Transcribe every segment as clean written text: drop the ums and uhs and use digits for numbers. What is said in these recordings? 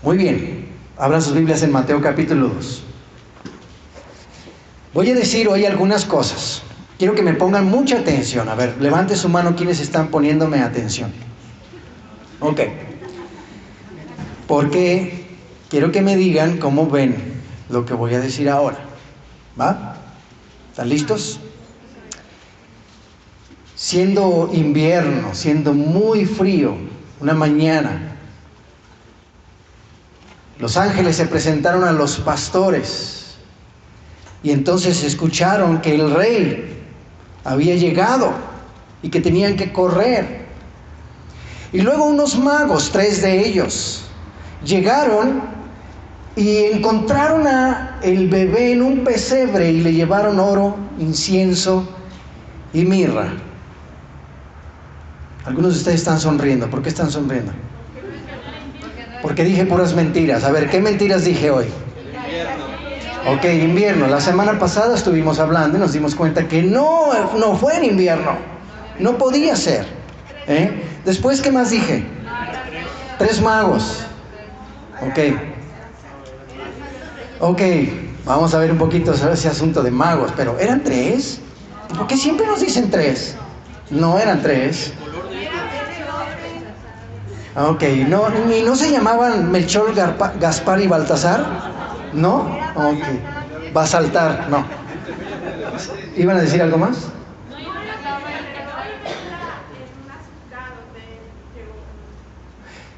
Muy bien, abran sus Biblias en Mateo capítulo 2. Voy a decir hoy algunas cosas. Quiero que me pongan mucha atención. A ver, levante su mano quienes están poniéndome atención. Ok. Porque quiero que me digan cómo ven lo que voy a decir ahora. ¿Va? ¿Están listos? Siendo invierno, siendo muy frío, una mañana, los ángeles se presentaron a los pastores y entonces escucharon que el rey había llegado y que tenían que correr. Y luego unos magos, 3 de ellos, llegaron y encontraron a el bebé en un pesebre y le llevaron oro, incienso y mirra. Algunos de ustedes están sonriendo. ¿Por qué están sonriendo? Porque dije puras mentiras. A ver, ¿qué mentiras dije hoy? Invierno. Ok, invierno. La semana pasada estuvimos hablando y nos dimos cuenta que no fue en invierno. No podía ser. Después, ¿qué más dije? 3 magos. Ok, vamos a ver un poquito sobre ese asunto de magos. Pero, ¿eran 3? ¿Por qué siempre nos dicen 3? No eran 3. Ok, ¿no se llamaban Melchor, Gaspar y Baltasar? ¿No? Ok. Basaltar, no. ¿Iban a decir algo más?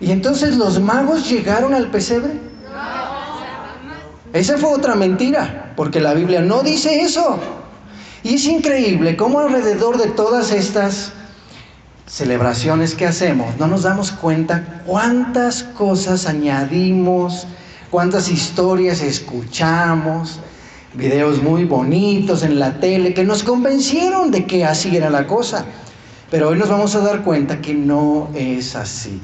¿Y entonces los magos llegaron al pesebre? Esa fue otra mentira, porque la Biblia no dice eso. Y es increíble cómo alrededor de todas estas celebraciones que hacemos, no nos damos cuenta cuántas cosas añadimos, cuántas historias escuchamos, videos muy bonitos en la tele que nos convencieron de que así era la cosa. Pero hoy nos vamos a dar cuenta que no es así.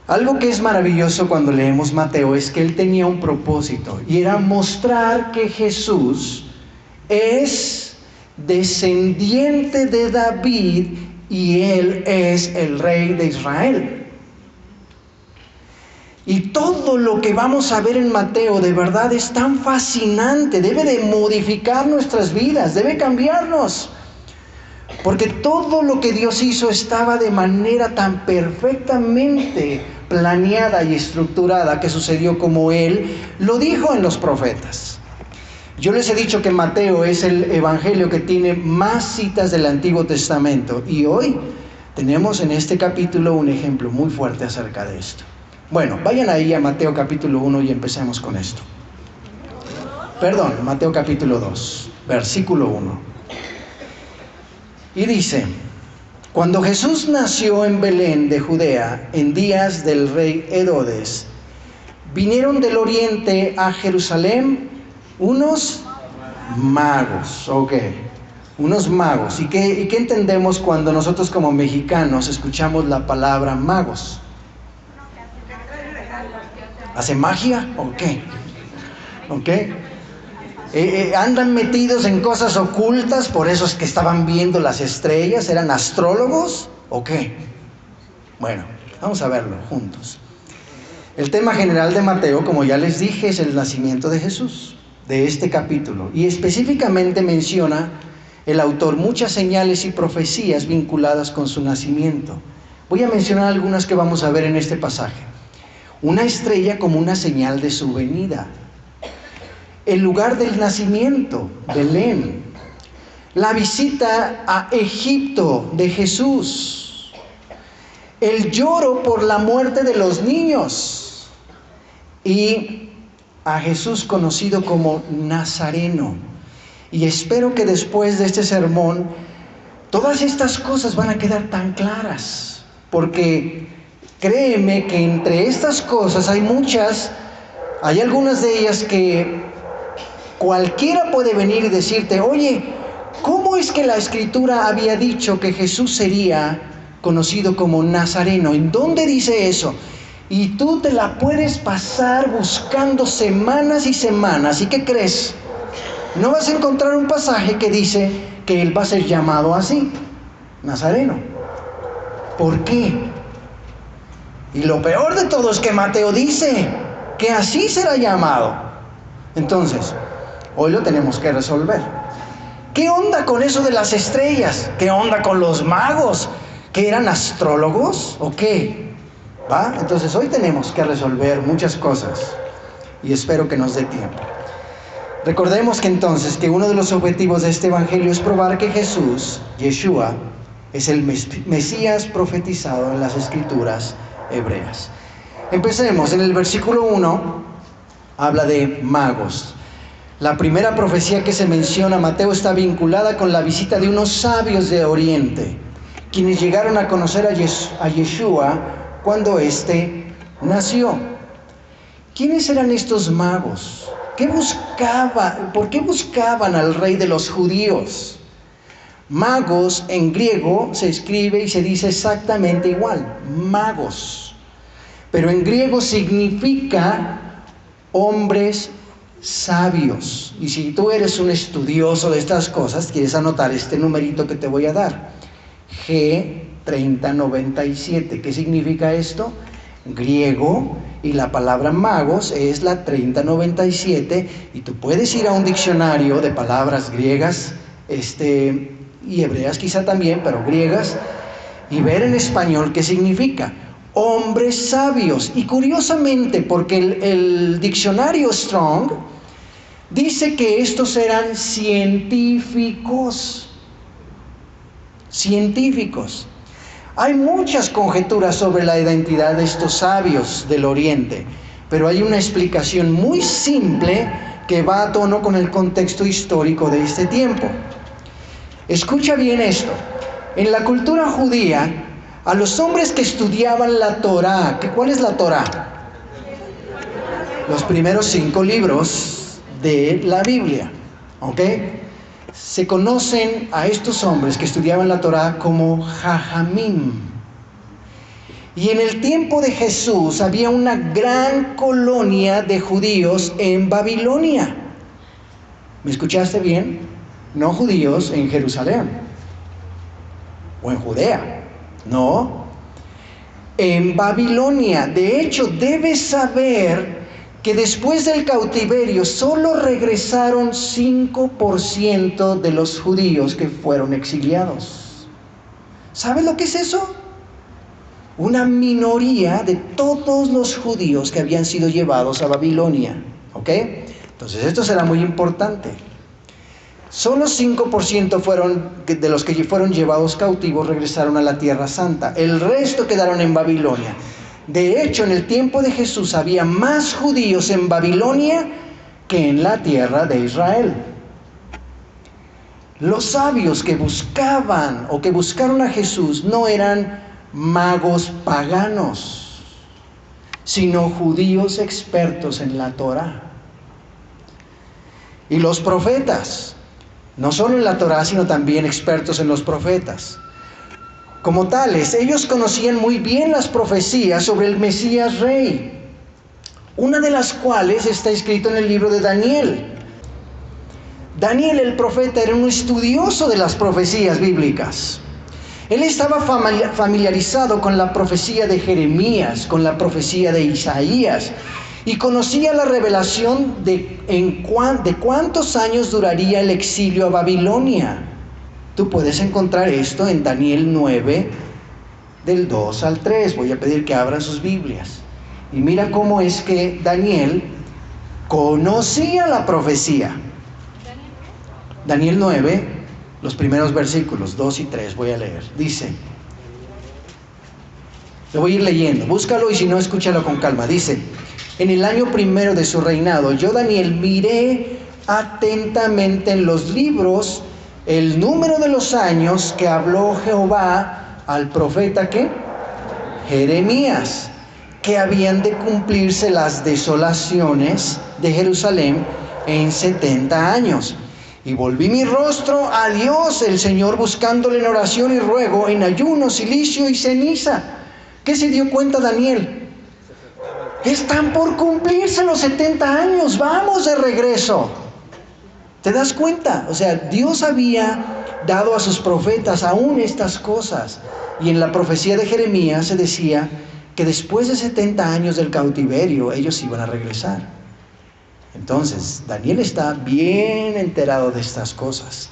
Algo que es maravilloso cuando leemos Mateo es que él tenía un propósito y era mostrar que Jesús es descendiente de David y él es el rey de Israel. Y todo lo que vamos a ver en Mateo de verdad es tan fascinante, debe de modificar nuestras vidas, debe cambiarnos. Porque todo lo que Dios hizo estaba de manera tan perfectamente planeada y estructurada que sucedió como Él lo dijo en los profetas. Yo les he dicho que Mateo es el evangelio que tiene más citas del Antiguo Testamento y hoy tenemos en este capítulo un ejemplo muy fuerte acerca de esto. Bueno, vayan ahí a Mateo capítulo 1 y empecemos con esto. Perdón, Mateo capítulo 2, versículo 1. Y dice: cuando Jesús nació en Belén de Judea, en días del rey Herodes, vinieron del oriente a Jerusalén unos magos. Ok, unos magos. ¿Y qué entendemos cuando nosotros como mexicanos escuchamos la palabra magos? ¿Hace magia? Ok. Andan metidos en cosas ocultas, por eso es que estaban viendo las estrellas, ¿eran astrólogos o qué? Bueno, vamos a verlo juntos. El tema general de Mateo, como ya les dije, es el nacimiento de Jesús, de este capítulo, y específicamente menciona el autor muchas señales y profecías vinculadas con su nacimiento. Voy a mencionar algunas que vamos a ver en este pasaje. Una estrella como una señal de su venida. El lugar del nacimiento, Belén. La visita a Egipto de Jesús. El lloro por la muerte de los niños. Y a Jesús conocido como Nazareno. Y espero que después de este sermón, todas estas cosas van a quedar tan claras. Porque créeme que entre estas cosas hay algunas de ellas que cualquiera puede venir y decirte: oye, ¿cómo es que la Escritura había dicho que Jesús sería conocido como Nazareno? ¿En dónde dice eso? Y tú te la puedes pasar buscando semanas y semanas. ¿Y qué crees? No vas a encontrar un pasaje que dice que él va a ser llamado así, Nazareno. ¿Por qué? Y lo peor de todo es que Mateo dice que así será llamado. Entonces, hoy lo tenemos que resolver. ¿Qué onda con eso de las estrellas? ¿Qué onda con los magos? ¿Que eran astrólogos o qué? ¿Va? Entonces hoy tenemos que resolver muchas cosas y espero que nos dé tiempo. Recordemos que entonces que uno de los objetivos de este evangelio es probar que Jesús, Yeshua, es el Mesías profetizado en las escrituras hebreas. Empecemos. En el versículo 1 habla de magos. La primera profecía que se menciona, Mateo, está vinculada con la visita de unos sabios de Oriente, quienes llegaron a conocer a Yeshua cuando éste nació. ¿Quiénes eran estos magos? ¿Qué buscaban? ¿Por qué buscaban al rey de los judíos? Magos en griego se escribe y se dice exactamente igual, magos. Pero en griego significa hombres sabios. Y si tú eres un estudioso de estas cosas, quieres anotar este numerito que te voy a dar. G3097. ¿Qué significa esto? Griego, y la palabra magos es la 3097, y tú puedes ir a un diccionario de palabras griegas, y hebreas quizá también, pero griegas, y ver en español qué significa. Hombres sabios. Y curiosamente, porque el diccionario Strong dice que estos eran científicos. Científicos. Hay muchas conjeturas sobre la identidad de estos sabios del Oriente, pero hay una explicación muy simple que va a tono con el contexto histórico de este tiempo. Escucha bien esto. En la cultura judía, a los hombres que estudiaban la Torá, ¿cuál es la Torá? Los primeros 5 libros de la Biblia, ¿ok? Se conocen a estos hombres que estudiaban la Torá como Jajamim. Y en el tiempo de Jesús había una gran colonia de judíos en Babilonia. ¿Me escuchaste bien? No judíos en Jerusalén o en Judea, no, en Babilonia. De hecho, debes saber que después del cautiverio solo regresaron 5% de los judíos que fueron exiliados. ¿Sabes lo que es eso? Una minoría de todos los judíos que habían sido llevados a Babilonia. ¿Ok? Entonces esto será muy importante. Solo 5% de los que fueron llevados cautivos regresaron a la Tierra Santa. El resto quedaron en Babilonia. De hecho, en el tiempo de Jesús había más judíos en Babilonia que en la tierra de Israel. Los sabios que buscaban o que buscaron a Jesús no eran magos paganos, sino judíos expertos en la Torá. Y los profetas, no solo en la Torá, sino también expertos en los profetas. Como tales, ellos conocían muy bien las profecías sobre el Mesías Rey, una de las cuales está escrito en el libro de Daniel. Daniel, el profeta, era un estudioso de las profecías bíblicas. Él estaba familiarizado con la profecía de Jeremías, con la profecía de Isaías, y conocía la revelación de cuántos años duraría el exilio a Babilonia. Tú puedes encontrar esto en Daniel 9, del 2 al 3. Voy a pedir que abran sus Biblias. Y mira cómo es que Daniel conocía la profecía. Daniel 9, los primeros versículos, 2 y 3, voy a leer. Dice, lo voy a ir leyendo, búscalo y si no, escúchalo con calma. Dice, en el año primero de su reinado, yo Daniel miré atentamente en los libros el número de los años que habló Jehová al profeta, ¿qué? Jeremías, que habían de cumplirse las desolaciones de Jerusalén en 70 años. Y volví mi rostro a Dios, el Señor, buscándole en oración y ruego, en ayuno, cilicio y ceniza. ¿Qué se dio cuenta Daniel? Están por cumplirse los 70 años, vamos de regreso. ¿Te das cuenta? O sea, Dios había dado a sus profetas aún estas cosas. Y en la profecía de Jeremías se decía que después de 70 años del cautiverio ellos iban a regresar. Entonces, Daniel está bien enterado de estas cosas.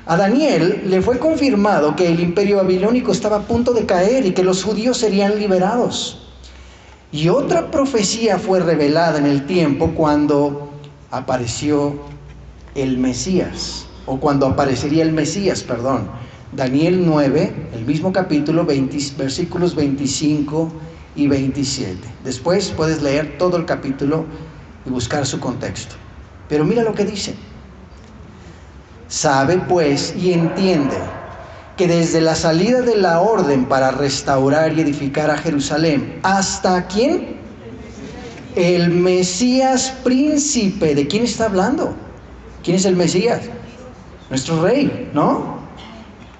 A Daniel le fue confirmado que el imperio babilónico estaba a punto de caer y que los judíos serían liberados. Y otra profecía fue revelada en el tiempo cuando apareció el Mesías, o cuando aparecería el Mesías, perdón. Daniel 9, el mismo capítulo, versículos 25 y 27. Después puedes leer todo el capítulo y buscar su contexto. Pero mira lo que dice. Sabe pues y entiende que desde la salida de la orden para restaurar y edificar a Jerusalén, ¿hasta quién? El Mesías príncipe. ¿De quién está hablando? ¿Quién es el Mesías? Nuestro rey, ¿no?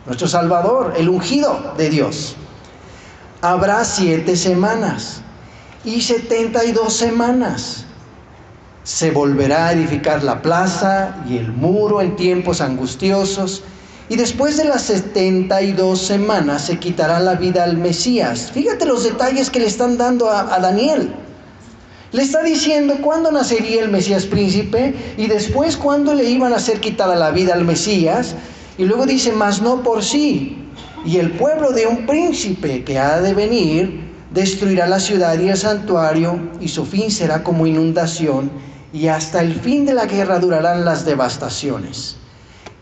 Nuestro Salvador, el ungido de Dios. Habrá 7 semanas y 72 semanas. Se volverá a edificar la plaza y el muro en tiempos angustiosos, y después de las 72 semanas se quitará la vida al Mesías. Fíjate los detalles que le están dando a Daniel. Le está diciendo cuándo nacería el Mesías príncipe y después cuándo le iban a ser quitada la vida al Mesías. Y luego dice, mas no por sí. Y el pueblo de un príncipe que ha de venir destruirá la ciudad y el santuario, y su fin será como inundación, y hasta el fin de la guerra durarán las devastaciones.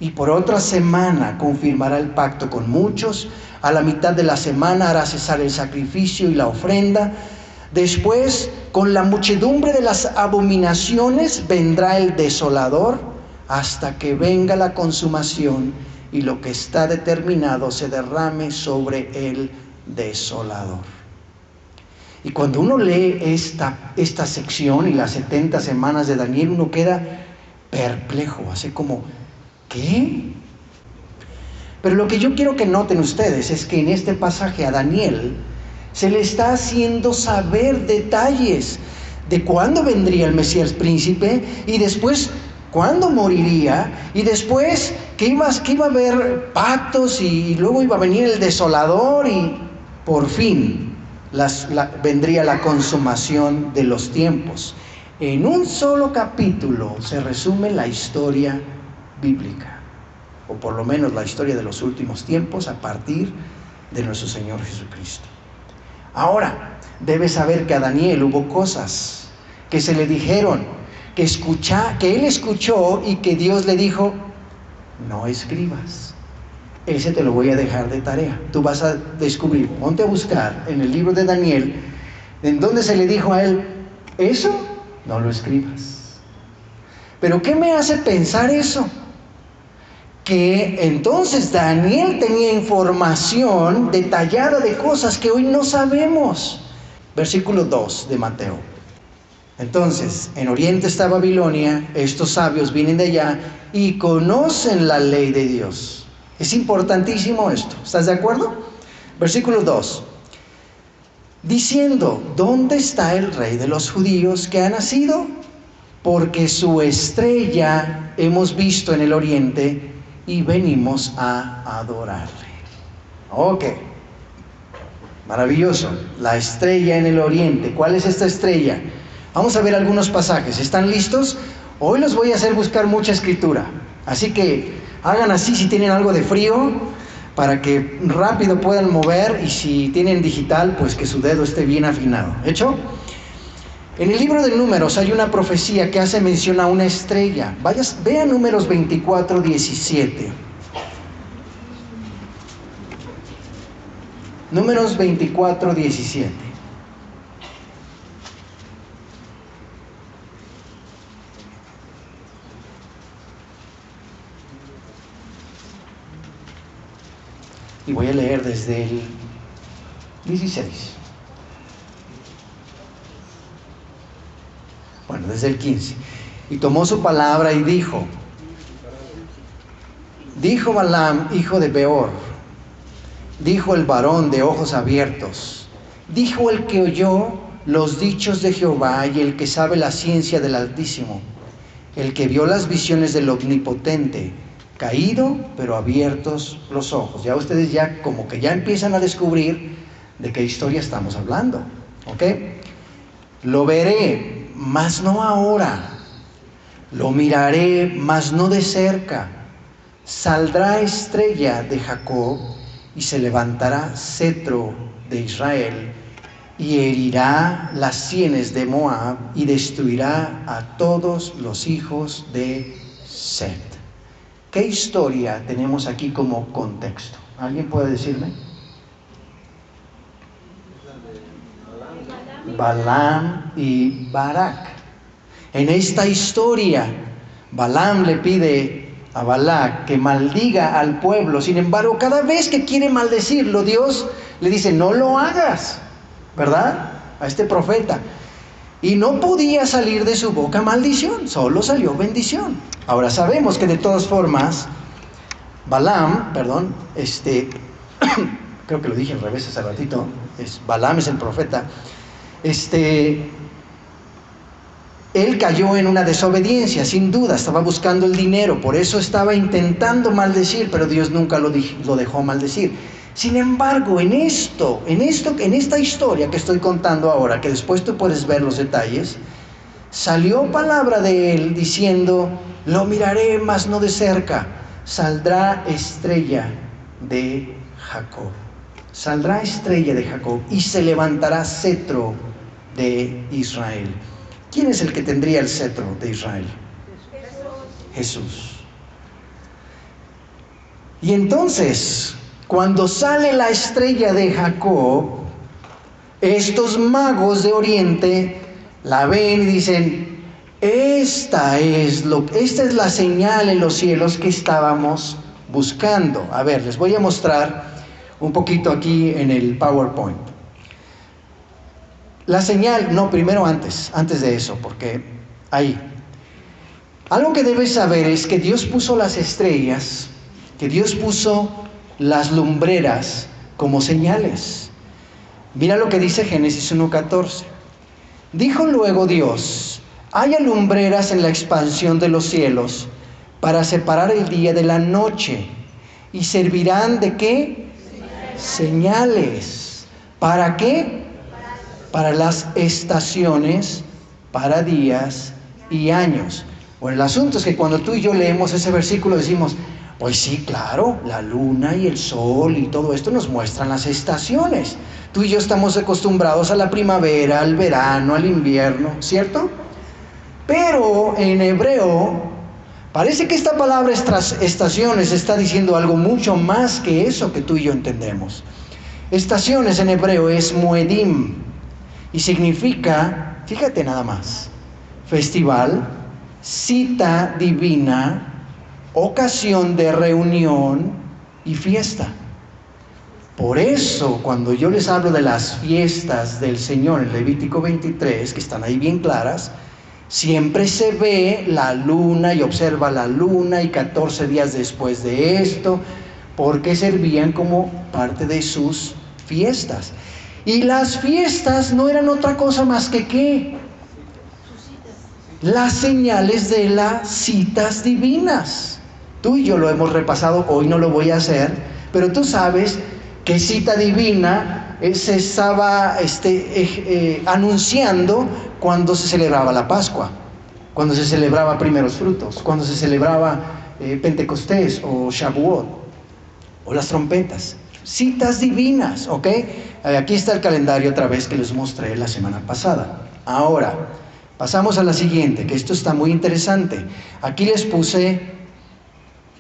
Y por otra semana confirmará el pacto con muchos. A la mitad de la semana hará cesar el sacrificio y la ofrenda. Después, con la muchedumbre de las abominaciones, vendrá el desolador, hasta que venga la consumación y lo que está determinado se derrame sobre el desolador. Y cuando uno lee esta sección y las 70 semanas de Daniel, uno queda perplejo, así como, ¿qué? Pero lo que yo quiero que noten ustedes es que en este pasaje a Daniel se le está haciendo saber detalles de cuándo vendría el Mesías príncipe, y después cuándo moriría, y después que iba a haber pactos, y luego iba a venir el desolador, y por fin vendría la consumación de los tiempos. En un solo capítulo se resume la historia bíblica, o por lo menos la historia de los últimos tiempos a partir de nuestro Señor Jesucristo. Ahora, debes saber que a Daniel hubo cosas que se le dijeron, que él escuchó y que Dios le dijo, no escribas. Ese te lo voy a dejar de tarea. Tú vas a descubrir, ponte a buscar en el libro de Daniel, en donde se le dijo a él, eso no lo escribas. Pero ¿qué me hace pensar eso? Que entonces Daniel tenía información detallada de cosas que hoy no sabemos. Versículo 2 de Mateo. Entonces, en Oriente está Babilonia, estos sabios vienen de allá y conocen la ley de Dios. Es importantísimo esto, ¿estás de acuerdo? Versículo 2. Diciendo, ¿dónde está el rey de los judíos que ha nacido? Porque su estrella hemos visto en el oriente y venimos a adorarle. Ok, maravilloso, la estrella en el oriente. ¿Cuál es esta estrella? Vamos a ver algunos pasajes, ¿están listos? Hoy los voy a hacer buscar mucha escritura, así que hagan así si tienen algo de frío, para que rápido puedan mover, y si tienen digital, pues que su dedo esté bien afinado. ¿Hecho? En el libro de Números hay una profecía que hace mención a una estrella. Vean Números 24, 17. Números 24, 17. Y voy a leer desde el 16. Bueno, desde el 15. Y tomó su palabra y dijo Balaam, hijo de Beor, dijo el varón de ojos abiertos, dijo el que oyó los dichos de Jehová y el que sabe la ciencia del Altísimo, el que vio las visiones del Omnipotente, caído pero abiertos los ojos. Ya ustedes como que ya empiezan a descubrir de qué historia estamos hablando, ¿ok? Lo veré, mas no ahora. Lo miraré, mas no de cerca. Saldrá estrella de Jacob y se levantará cetro de Israel y herirá las sienes de Moab y destruirá a todos los hijos de Set. ¿Qué historia tenemos aquí como contexto? ¿Alguien puede decirme? Balaam y Barak. En esta historia, Balaam le pide a Balac que maldiga al pueblo. Sin embargo, cada vez que quiere maldecirlo, Dios le dice, no lo hagas, ¿verdad? A este profeta. Y no podía salir de su boca maldición, solo salió bendición. Ahora sabemos que de todas formas, Balaam, creo que lo dije al revés hace ratito, Balaam es el profeta, él cayó en una desobediencia, sin duda, estaba buscando el dinero, por eso estaba intentando maldecir, pero Dios nunca lo dejó maldecir. Sin embargo, en esta historia que estoy contando ahora, que después tú puedes ver los detalles, salió palabra de él diciendo, lo miraré, mas no de cerca, saldrá estrella de Jacob. Saldrá estrella de Jacob y se levantará cetro de Israel. ¿Quién es el que tendría el cetro de Israel? Jesús. Y entonces, cuando sale la estrella de Jacob, estos magos de Oriente la ven y dicen, esta es la señal en los cielos que estábamos buscando. A ver, les voy a mostrar un poquito aquí en el PowerPoint. La señal, no, primero antes de eso, porque ahí. Algo que debes saber es que Dios puso las estrellas, que Dios puso las lumbreras como señales. Mira lo que dice Génesis 1:14. Dijo luego Dios, haya lumbreras en la expansión de los cielos para separar el día de la noche y servirán ¿de qué? Señales. ¿Para qué? Para las estaciones, para días y años. Bueno, el asunto es que cuando tú y yo leemos ese versículo decimos, pues sí, claro, la luna y el sol y todo esto nos muestran las estaciones. Tú y yo estamos acostumbrados a la primavera, al verano, al invierno, ¿cierto? Pero en hebreo, parece que esta palabra estaciones está diciendo algo mucho más que eso que tú y yo entendemos. Estaciones en hebreo es moedim y significa, fíjate nada más, festival, cita divina, ocasión de reunión y fiesta. Por eso, cuando yo les hablo de las fiestas del Señor en Levítico 23, que están ahí bien claras, siempre se ve la luna y observa la luna y 14 días después de esto, porque servían como parte de sus fiestas. Y las fiestas no eran otra cosa más que ¿qué? Las señales de las citas divinas. Tú y yo lo hemos repasado, hoy no lo voy a hacer, pero tú sabes que cita divina se estaba anunciando cuando se celebraba la Pascua, cuando se celebraba primeros frutos, cuando se celebraba Pentecostés o Shavuot o las trompetas. Citas divinas, ¿ok? Aquí está el calendario otra vez que les mostré la semana pasada. Ahora, pasamos a la siguiente, que esto está muy interesante. Aquí les puse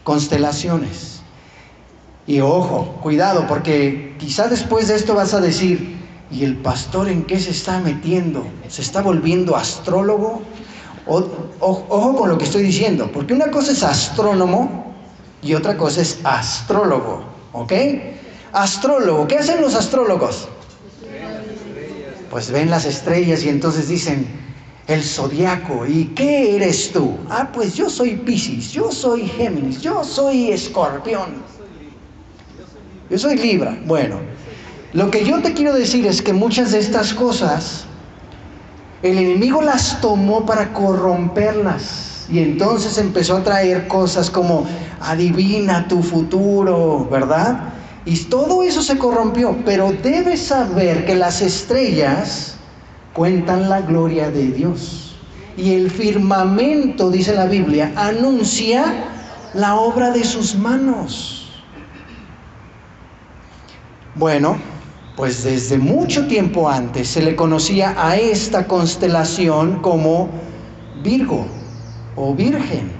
constelaciones. Y ojo, cuidado, porque quizá después de esto vas a decir, ¿y el pastor en qué se está metiendo? ¿Se está volviendo astrólogo? Ojo con lo que estoy diciendo, porque una cosa es astrónomo y otra cosa es astrólogo, ¿ok? Astrólogo, ¿qué hacen los astrólogos? Pues ven las estrellas y entonces dicen, el zodiaco, ¿y qué eres tú? Ah, pues yo soy Piscis, yo soy Géminis, yo soy Escorpión, yo soy Libra. Bueno, lo que yo te quiero decir es que muchas de estas cosas, el enemigo las tomó para corromperlas. Y entonces empezó a traer cosas como, adivina tu futuro, ¿verdad? Y todo eso se corrompió, pero debes saber que las estrellas cuentan la gloria de Dios. Y el firmamento, dice la Biblia, anuncia la obra de sus manos. Bueno, pues desde mucho tiempo antes se le conocía a esta constelación como Virgo o Virgen.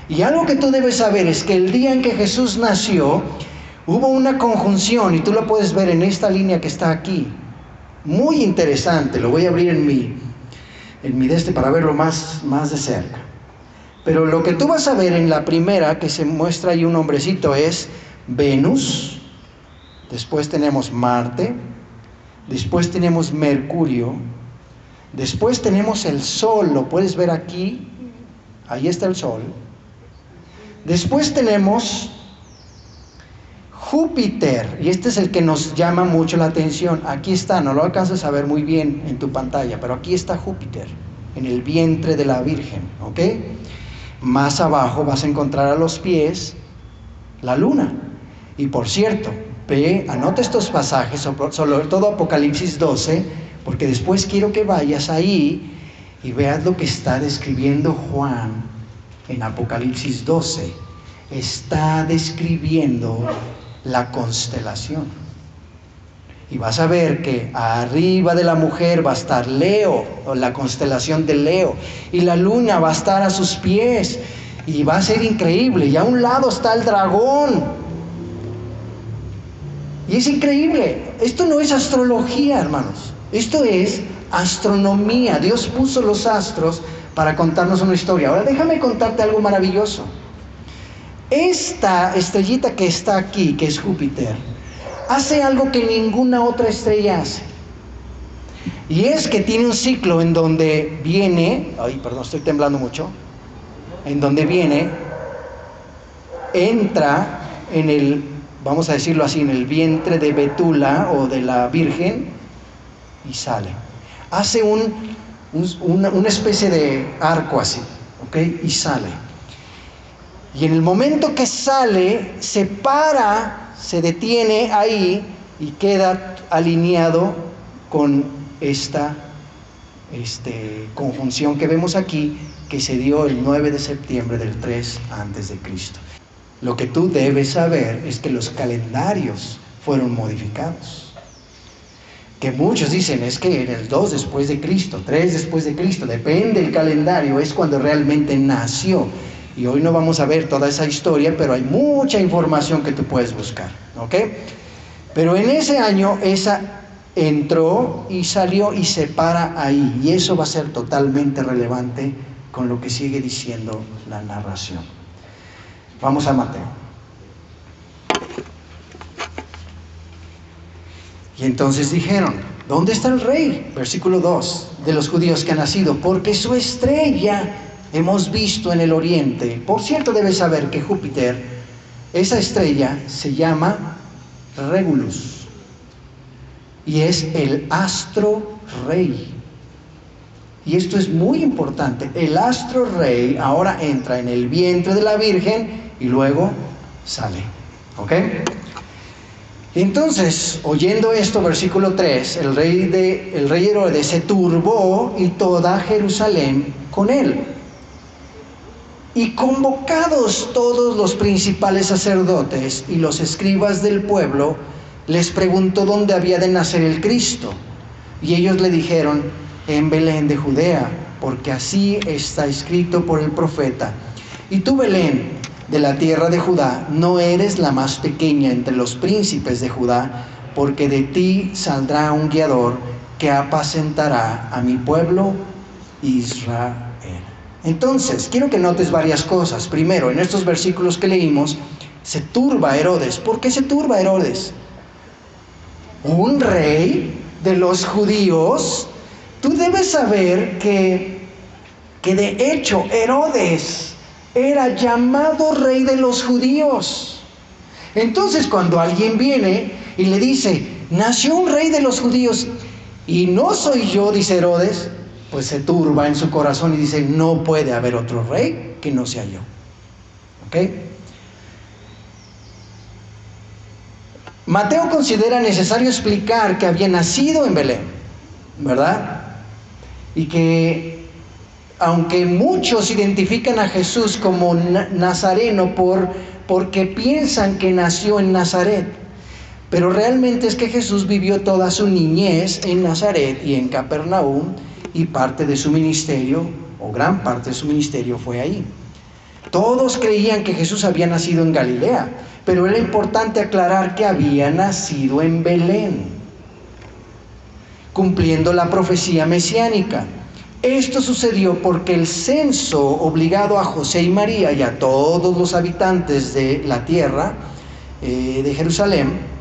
Y algo que tú debes saber es que el día en que Jesús nació, hubo una conjunción, y tú lo puedes ver en esta línea que está aquí. Muy interesante, lo voy a abrir en mi para verlo más de cerca. Pero lo que tú vas a ver en la primera, que se muestra ahí un hombrecito, es Venus. Después tenemos Marte. Después tenemos Mercurio. Después tenemos el Sol, lo puedes ver aquí. Ahí está el Sol. Después tenemos Júpiter, y este es el que nos llama mucho la atención. Aquí está, no lo alcanzas a ver muy bien en tu pantalla, pero aquí está Júpiter, en el vientre de la Virgen, ¿ok? Más abajo vas a encontrar a los pies la Luna. Y por cierto, anota estos pasajes, sobre todo Apocalipsis 12, porque después quiero que vayas ahí y veas lo que está describiendo Juan en Apocalipsis 12. Está describiendo la constelación. Y vas a ver que arriba de la mujer va a estar Leo, o la constelación de Leo, y la luna va a estar a sus pies, y va a ser increíble. Y a un lado está el dragón. Y es increíble. Esto no es astrología, hermanos. Esto es astronomía. Dios puso los astros para contarnos una historia. Ahora déjame contarte algo maravilloso. Esta estrellita que está aquí, que es Júpiter, hace algo que ninguna otra estrella hace. Y es que tiene un ciclo en donde viene, estoy temblando mucho, en donde viene, entra en el, vamos a decirlo así, en el vientre de Betula o de la Virgen y sale. Hace una especie de arco así, ¿ok? Y sale. Y en el momento que sale, se para, se detiene ahí y queda alineado con esta conjunción que vemos aquí, que se dio el 9 de septiembre del 3 antes de Cristo. Lo que tú debes saber es que los calendarios fueron modificados. Que muchos dicen, es que en el 2 después de Cristo, 3 después de Cristo, depende del calendario, es cuando realmente nació. Y hoy no vamos a ver toda esa historia, pero hay mucha información que tú puedes buscar, ¿ok? Pero en ese año, esa entró y salió y se para ahí. Y eso va a ser totalmente relevante con lo que sigue diciendo la narración. Vamos a Mateo. Y entonces dijeron, ¿dónde está el rey? Versículo 2, de los judíos que ha nacido, porque su estrella hemos visto en el oriente. Por cierto, debes saber que Júpiter, esa estrella, se llama Regulus y es el astro rey. Y esto es muy importante. El astro rey ahora entra en el vientre de la Virgen y luego sale, ¿ok? Entonces, oyendo esto, versículo 3, el rey Herodes se turbó y toda Jerusalén con él. Y convocados todos los principales sacerdotes y los escribas del pueblo, les preguntó dónde había de nacer el Cristo. Y ellos le dijeron, en Belén de Judea, porque así está escrito por el profeta. Y tú, Belén, de la tierra de Judá, no eres la más pequeña entre los príncipes de Judá, porque de ti saldrá un guiador que apacentará a mi pueblo Israel. Entonces, quiero que notes varias cosas. Primero, en estos versículos que leímos, se turba Herodes. ¿Por qué se turba Herodes? ¿Un rey de los judíos? Tú debes saber que de hecho Herodes era llamado rey de los judíos. Entonces, cuando alguien viene y le dice, nació un rey de los judíos, y no soy yo, dice Herodes, pues se turba en su corazón y dice, no puede haber otro rey que no sea yo. ¿Ok? Mateo considera necesario explicar que había nacido en Belén, ¿verdad? Y que aunque muchos identifican a Jesús como nazareno porque piensan que nació en Nazaret, pero realmente es que Jesús vivió toda su niñez en Nazaret y en Capernaum, y parte de su ministerio, o gran parte de su ministerio, fue ahí. Todos creían que Jesús había nacido en Galilea, pero era importante aclarar que había nacido en Belén, cumpliendo la profecía mesiánica. Esto sucedió porque el censo obligado a José y María y a todos los habitantes de la tierra de Jerusalén,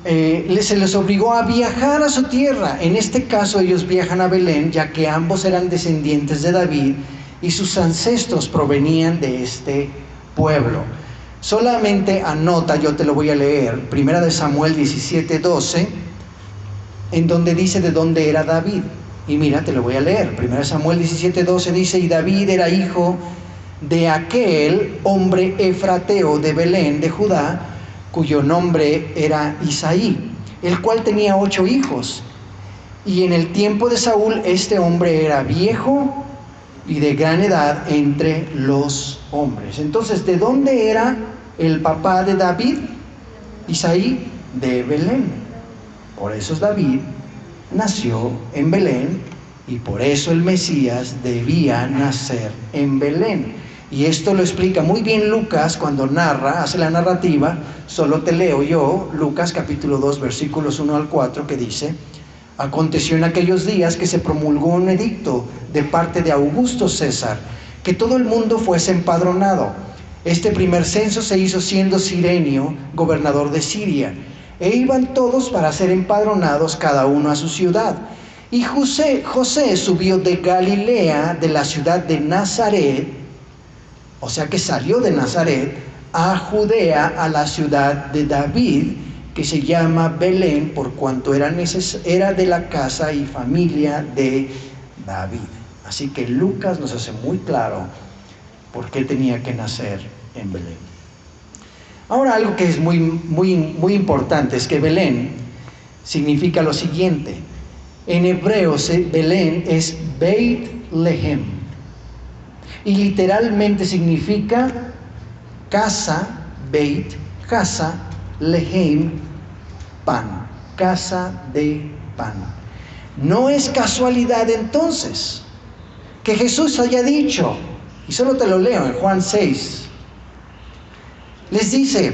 se les obligó a viajar a su tierra. En este caso ellos viajan a Belén, ya que ambos eran descendientes de David y sus ancestros provenían de este pueblo. Solamente anota, yo te lo voy a leer, 1 Samuel 17:12, en donde dice de dónde era David. Y mira, te lo voy a leer. 1 Samuel 17:12 dice: y David era hijo de aquel hombre efrateo de Belén de Judá, cuyo nombre era Isaí, el cual tenía 8 hijos. Y en el tiempo de Saúl este hombre era viejo y de gran edad entre los hombres. Entonces, ¿de dónde era el papá de David? Isaí, de Belén. Por eso David nació en Belén, y por eso el Mesías debía nacer en Belén. Y esto lo explica muy bien Lucas cuando narra, hace la narrativa. Solo te leo yo, Lucas capítulo 2, versículos 1 al 4, que dice: aconteció en aquellos días que se promulgó un edicto de parte de Augusto César, que todo el mundo fuese empadronado. Este primer censo se hizo siendo Cirenio gobernador de Siria, e iban todos para ser empadronados, cada uno a su ciudad. Y José subió de Galilea, de la ciudad de Nazaret, o sea que salió de Nazaret, a Judea, a la ciudad de David, que se llama Belén, por cuanto era de la casa y familia de David. Así que Lucas nos hace muy claro por qué tenía que nacer en Belén. Ahora, algo que es muy importante es que Belén significa lo siguiente. En hebreo, Belén es Beit Lehem, y literalmente significa casa, Beit, casa, Lehem, pan, casa de pan. No es casualidad entonces que Jesús haya dicho, y solo te lo leo en Juan 6, les dice: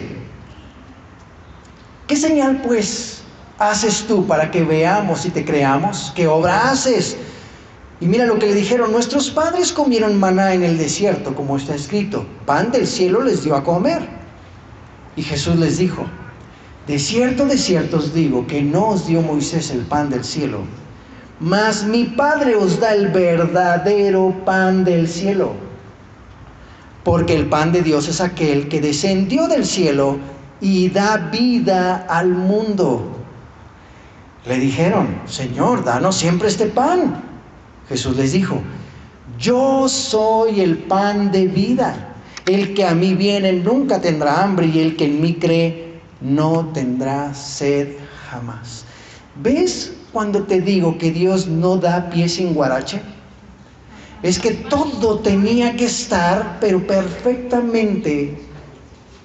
¿qué señal pues haces tú para que veamos y te creamos? ¿Qué obra haces? Y mira lo que le dijeron: nuestros padres comieron maná en el desierto, como está escrito, pan del cielo les dio a comer. Y Jesús les dijo: de cierto os digo que no os dio Moisés el pan del cielo, mas mi Padre os da el verdadero pan del cielo. Porque el pan de Dios es aquel que descendió del cielo y da vida al mundo. Le dijeron: Señor, danos siempre este pan. Jesús les dijo: yo soy el pan de vida. El que a mí viene nunca tendrá hambre, y el que en mí cree no tendrá sed jamás. ¿Ves cuando te digo que Dios no da pie sin guarache? Es que todo tenía que estar, pero perfectamente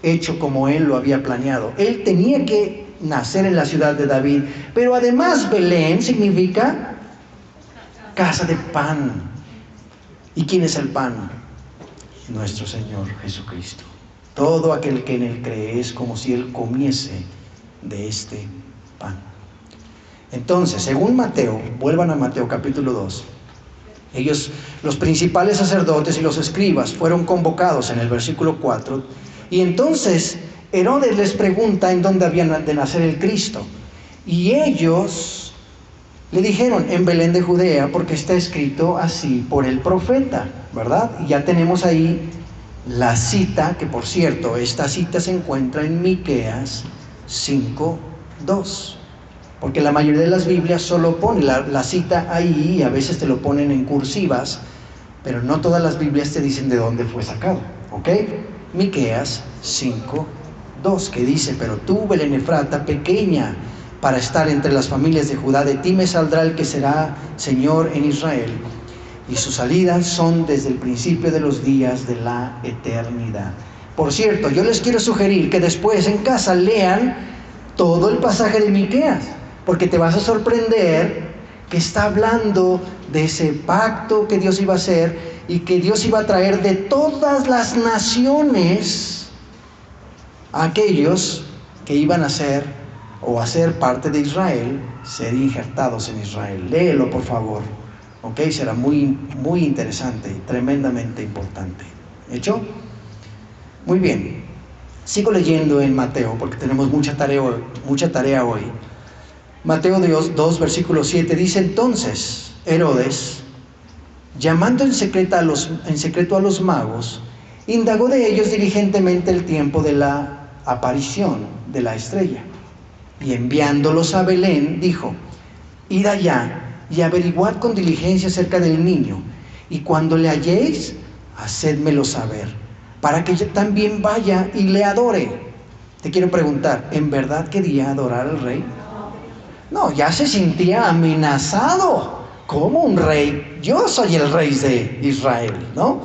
hecho como Él lo había planeado. Él tenía que nacer en la ciudad de David, pero además Belén significa casa de pan. ¿Y quién es el pan? Nuestro Señor Jesucristo. Todo aquel que en Él cree es como si Él comiese de este pan. Entonces, según Mateo, vuelvan a Mateo capítulo 2, ellos, los principales sacerdotes y los escribas, fueron convocados en el versículo 4, y entonces Herodes les pregunta en dónde habían de nacer el Cristo, y ellos le dijeron: en Belén de Judea, porque está escrito así por el profeta, ¿verdad? Y ya tenemos ahí la cita, que por cierto, esta cita se encuentra en Miqueas 5:2. Porque la mayoría de las Biblias solo pone la cita ahí, y a veces te lo ponen en cursivas, pero no todas las Biblias te dicen de dónde fue sacado, ¿ok? Miqueas 5:2. 2, que dice: pero tú, Belén Efrata, pequeña para estar entre las familias de Judá, de ti me saldrá el que será Señor en Israel, y sus salidas son desde el principio de los días de la eternidad. Por cierto, yo les quiero sugerir que después en casa lean todo el pasaje de Miqueas, porque te vas a sorprender que está hablando de ese pacto que Dios iba a hacer y que Dios iba a traer de todas las naciones a aquellos que iban a ser o a ser parte de Israel, ser injertados en Israel. Léelo, por favor. Ok, será muy interesante y tremendamente importante. ¿Hecho? Muy bien. Sigo leyendo en Mateo porque tenemos mucha tarea hoy. Mateo 2, versículo 7 dice: entonces Herodes, llamando en secreto a los magos, indagó de ellos diligentemente el tiempo de la aparición de la estrella, y enviándolos a Belén dijo: id allá y averiguad con diligencia acerca del niño, y cuando le halléis, hacédmelo saber, para que yo también vaya y le adore. Te quiero preguntar, ¿en verdad quería adorar al rey? No, ya se sentía amenazado. ¿Cómo un rey? Yo soy el rey de Israel, ¿no?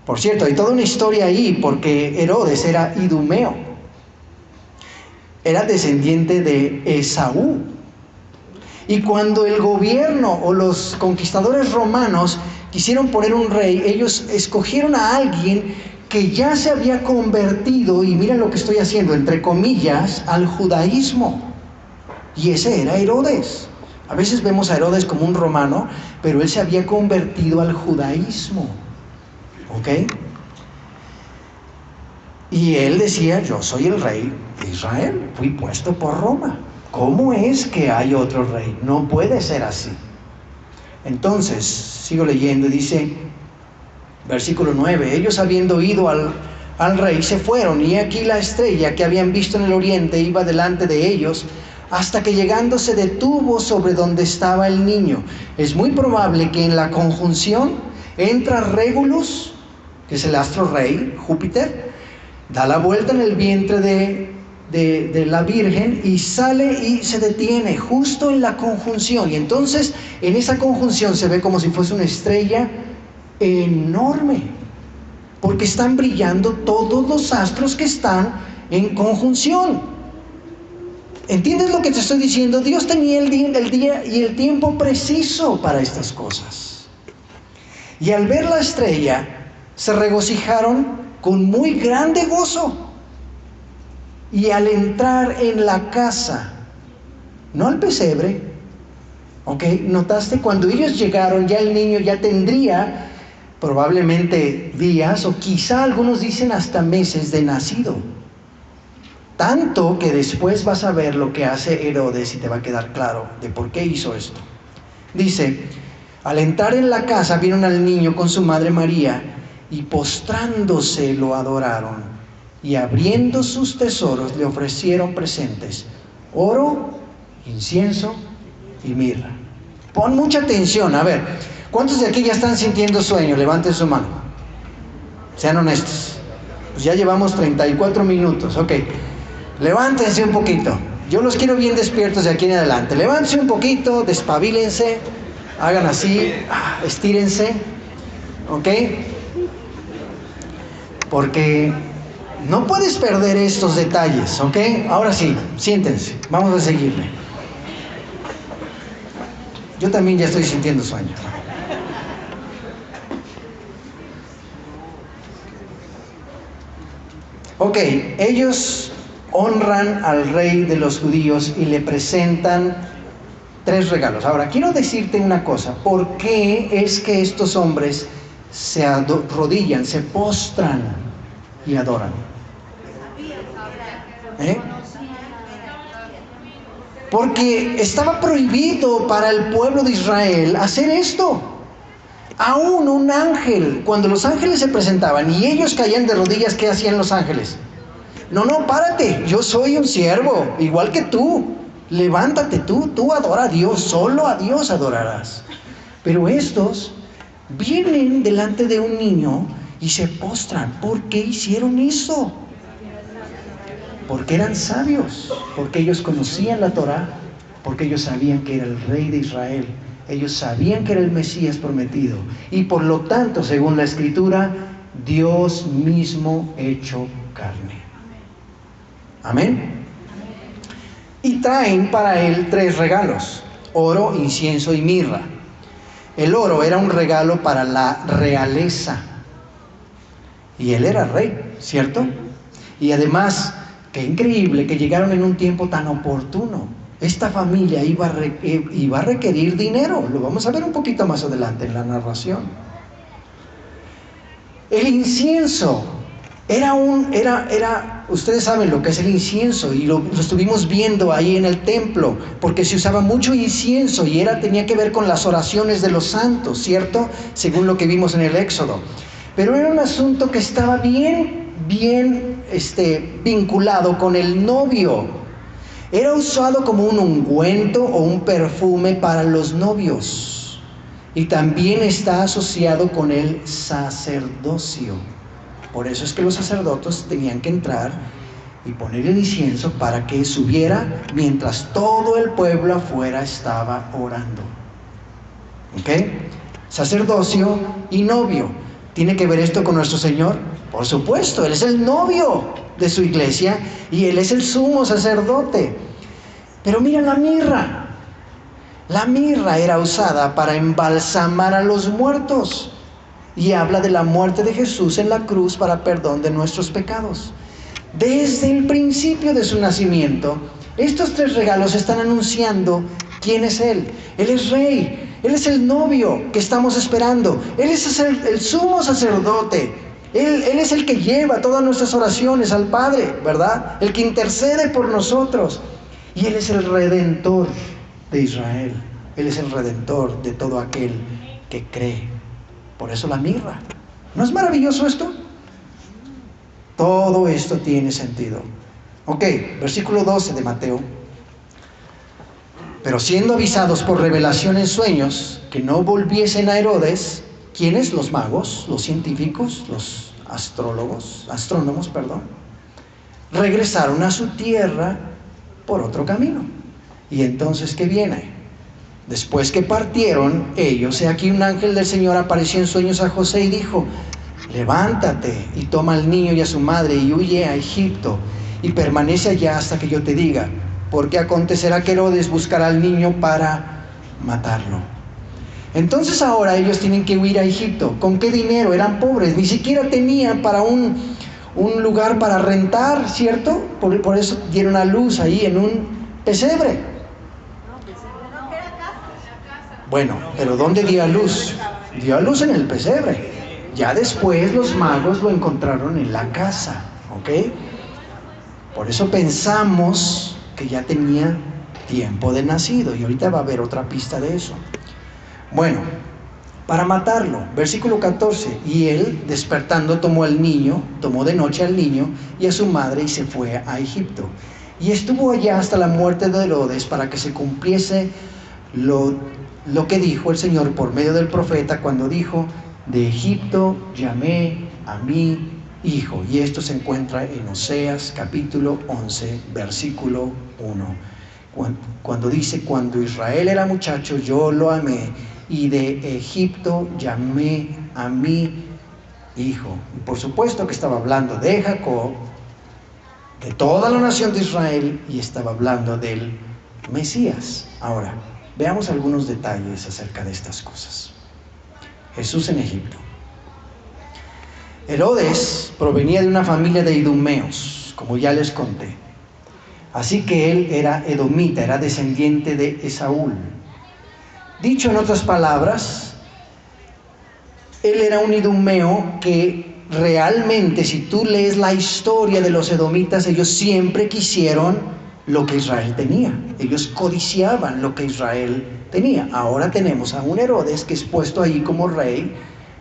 Por cierto, hay toda una historia ahí, porque Herodes era idumeo, era descendiente de Esaú. Y cuando el gobierno o los conquistadores romanos quisieron poner un rey, ellos escogieron a alguien que ya se había convertido, y miren lo que estoy haciendo, entre comillas, al judaísmo. Y ese era Herodes. A veces vemos a Herodes como un romano, pero él se había convertido al judaísmo. ¿Ok? Y él decía: yo soy el rey de Israel, fui puesto por Roma. ¿Cómo es que hay otro rey? No puede ser así. Entonces, sigo leyendo, dice, versículo 9, ellos habiendo ido al rey se fueron, y aquí la estrella que habían visto en el oriente iba delante de ellos, hasta que llegando se detuvo sobre donde estaba el niño. Es muy probable que en la conjunción entra Regulus, que es el astro rey, Júpiter, da la vuelta en el vientre de la Virgen y sale y se detiene justo en la conjunción. Y entonces en esa conjunción se ve como si fuese una estrella enorme, porque están brillando todos los astros que están en conjunción. ¿Entiendes lo que te estoy diciendo? Dios tenía el día y el tiempo preciso para estas cosas. Y al ver la estrella, se regocijaron con muy grande gozo. Y al entrar en la casa, no al pesebre, ¿ok? Notaste, cuando ellos llegaron, ya el niño ya tendría probablemente días, o quizá algunos dicen hasta meses de nacido. Tanto que después vas a ver lo que hace Herodes y te va a quedar claro de por qué hizo esto. Dice: al entrar en la casa vieron al niño con su madre María, y postrándose lo adoraron, y abriendo sus tesoros le ofrecieron presentes: oro, incienso y mirra. Pon mucha atención. A ver, ¿cuántos de aquí ya están sintiendo sueño? Levanten su mano. Sean honestos. Pues ya llevamos 34 minutos. Ok. Levántense un poquito. Yo los quiero bien despiertos de aquí en adelante. Levántense un poquito, despabilense, hagan así, estírense, ¿ok? Porque no puedes perder estos detalles, ¿ok? Ahora sí, siéntense, vamos a seguirle. Yo también ya estoy sintiendo sueño. Ok, ellos honran al rey de los judíos y le presentan 3 regalos. Ahora, quiero decirte una cosa. ¿Por qué es que estos hombres se arrodillan, se postran y adoran? Porque estaba prohibido para el pueblo de Israel hacer esto. Aún un ángel, cuando los ángeles se presentaban y ellos caían de rodillas, ¿qué hacían los ángeles? No, párate, yo soy un siervo, igual que tú. Levántate tú adora a Dios, solo a Dios adorarás. Pero estos vienen delante de un niño y se postran. ¿Por qué hicieron eso? Porque eran sabios, porque ellos conocían la Torá, porque ellos sabían que era el rey de Israel, ellos sabían que era el Mesías prometido, y por lo tanto, según la Escritura, Dios mismo hecho carne. Amén. Y traen para él 3 regalos: oro, incienso y mirra. El oro era un regalo para la realeza, y él era rey, ¿cierto? Y además, qué increíble que llegaron en un tiempo tan oportuno. Esta familia iba a requerir dinero. Lo vamos a ver un poquito más adelante en la narración. El incienso ustedes saben lo que es el incienso, y lo estuvimos viendo ahí en el templo, porque se usaba mucho incienso y tenía que ver con las oraciones de los santos, ¿cierto? Según lo que vimos en el Éxodo. Pero era un asunto que estaba bien vinculado con el novio. Era usado como un ungüento o un perfume para los novios, y también está asociado con el sacerdocio. Por eso es que los sacerdotes tenían que entrar y poner el incienso para que subiera mientras todo el pueblo afuera estaba orando. ¿Ok? Sacerdocio y novio. ¿Tiene que ver esto con nuestro Señor? Por supuesto, Él es el novio de su iglesia y Él es el sumo sacerdote. Pero mira la mirra. La mirra era usada para embalsamar a los muertos, y habla de la muerte de Jesús en la cruz para perdón de nuestros pecados. Desde el principio de su nacimiento, estos 3 regalos están anunciando quién es Él. Él es rey, Él es el novio que estamos esperando, Él es el sumo sacerdote, Él es el que lleva todas nuestras oraciones al Padre, ¿verdad? El que intercede por nosotros. Y Él es el redentor de Israel, Él es el redentor de todo aquel que cree. Por eso la mirra. ¿No es maravilloso esto? Todo esto tiene sentido. Ok, versículo 12 de Mateo. Pero siendo avisados por revelación en sueños que no volviesen a Herodes, ¿quiénes? Los magos, los científicos, los astrónomos, regresaron a su tierra por otro camino. Y entonces, ¿qué viene? Después que partieron ellos, he aquí un ángel del Señor apareció en sueños a José y dijo: levántate y toma al niño y a su madre y huye a Egipto y permanece allá hasta que yo te diga, porque acontecerá que Herodes buscará al niño para matarlo. Entonces ahora ellos tienen que huir a Egipto. ¿Con qué dinero? Eran pobres, ni siquiera tenían para un lugar para rentar, ¿cierto? Por eso dieron a luz ahí en un pesebre. Bueno, pero ¿dónde dio a luz? Dio a luz en el pesebre. Ya después los magos lo encontraron en la casa, ¿ok? Por eso pensamos que ya tenía tiempo de nacido, y ahorita va a haber otra pista de eso. Bueno, para matarlo, versículo 14, y él, despertando, tomó de noche al niño y a su madre y se fue a Egipto. Y estuvo allá hasta la muerte de Herodes, para que se cumpliese lo que dijo el Señor por medio del profeta cuando dijo: de Egipto llamé a mi hijo. Y esto se encuentra en Oseas capítulo 11 versículo 1, cuando dice: cuando Israel era muchacho yo lo amé, y de Egipto llamé a mi hijo. Y por supuesto que estaba hablando de Jacob, de toda la nación de Israel, y estaba hablando del Mesías. Ahora, veamos algunos detalles acerca de estas cosas. Jesús en Egipto. Herodes provenía de una familia de idumeos, como ya les conté. Así que él era edomita, era descendiente de Esaú. Dicho en otras palabras, él era un idumeo que realmente, si tú lees la historia de los edomitas, ellos siempre quisieron lo que Israel tenía. Ellos codiciaban lo que Israel tenía. Ahora tenemos a un Herodes que es puesto ahí como rey,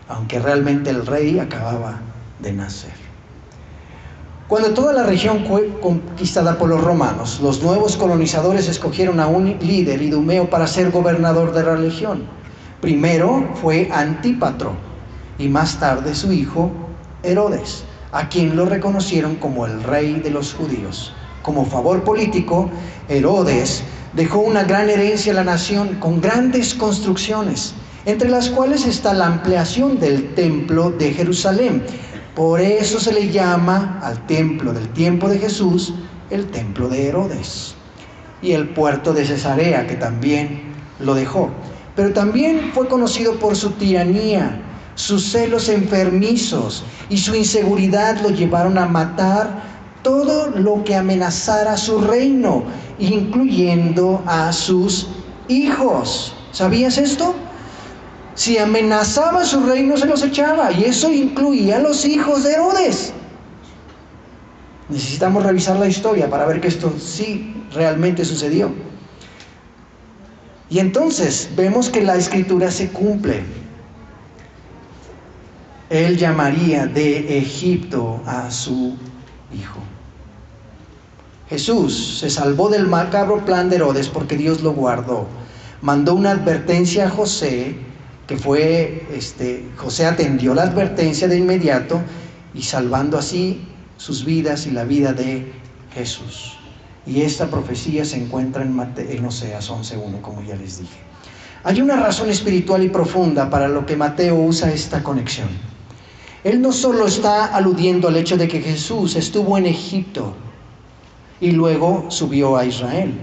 aunque realmente el rey acababa de nacer. Cuando toda la región fue conquistada por los romanos, los nuevos colonizadores escogieron a un líder idumeo para ser gobernador de la región. Primero fue Antípatro y más tarde su hijo Herodes, a quien lo reconocieron como el rey de los judíos. Como favor político, Herodes dejó una gran herencia a la nación con grandes construcciones, entre las cuales está la ampliación del templo de Jerusalén. Por eso se le llama al templo del tiempo de Jesús el templo de Herodes. Y el puerto de Cesarea, que también lo dejó. Pero también fue conocido por su tiranía, sus celos enfermizos y su inseguridad lo llevaron a matar todo lo que amenazara su reino, incluyendo a sus hijos. ¿Sabías esto? Si amenazaba su reino, se los echaba, y eso incluía a los hijos de Herodes. Necesitamos revisar la historia para ver que esto sí realmente sucedió. Y entonces vemos que la escritura se cumple. Él llamaría de Egipto a su hijo. Jesús se salvó del macabro plan de Herodes porque Dios lo guardó. Mandó una advertencia a José, que fue, José atendió la advertencia de inmediato y salvando así sus vidas y la vida de Jesús. Y esta profecía se encuentra en Oseas 11:1, como ya les dije. Hay una razón espiritual y profunda para lo que Mateo usa esta conexión. Él no solo está aludiendo al hecho de que Jesús estuvo en Egipto y luego subió a Israel.